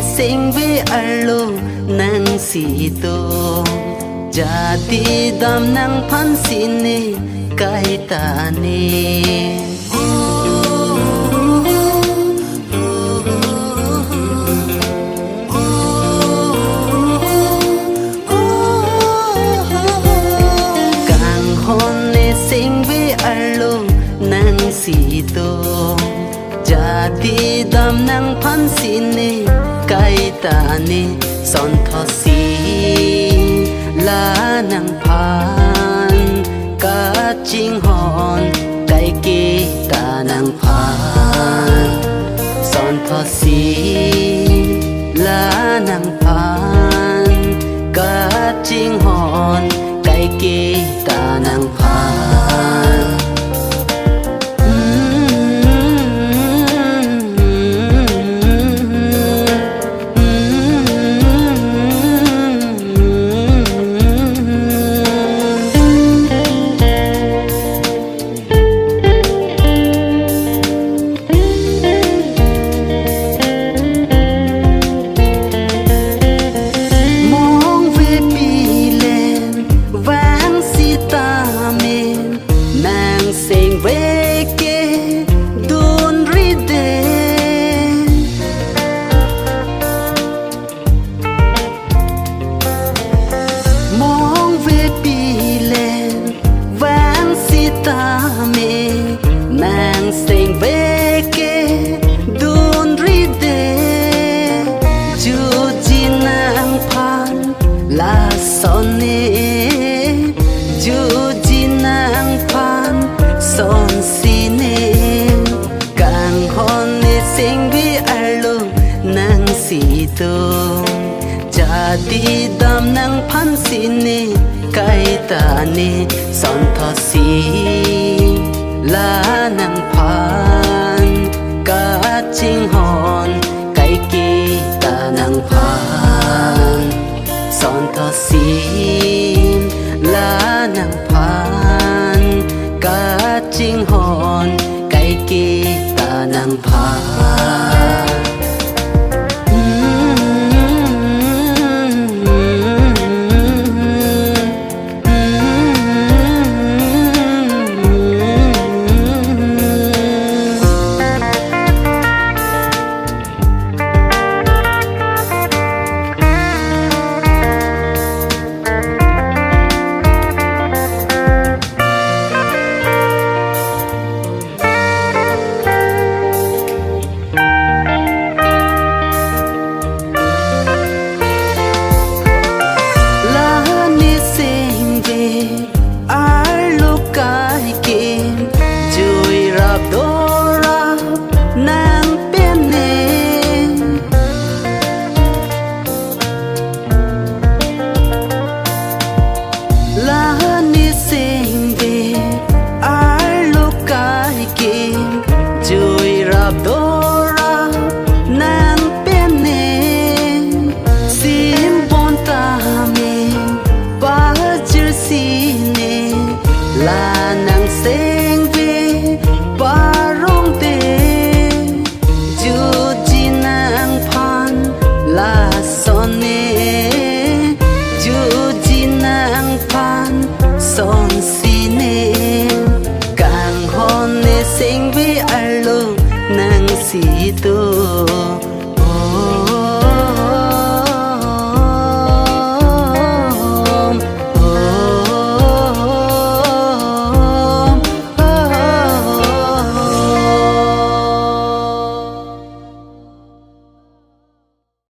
Sing vi arlo nang sito jadi dam nang phan sini kai ta ni kang hon ne sing vi arlo nang sito jadi dam nang phan sini kai ta ni son tho si la nang phan ka ching hon kai ki ta nang phan son tho si la nang phan ka ching hon kai ki ta nang phan sing về kê đun ri đê chu chi nang phan là son nê chu chi nang phan son si nê càng hon nê sing vi arlo nang si tu cha đi đam nang phan si nê kai ta nê son tho si la nang phan ka ching hon kai ki ta nang phan son tho si la nang phan ka ching hon kai ki ta nang phan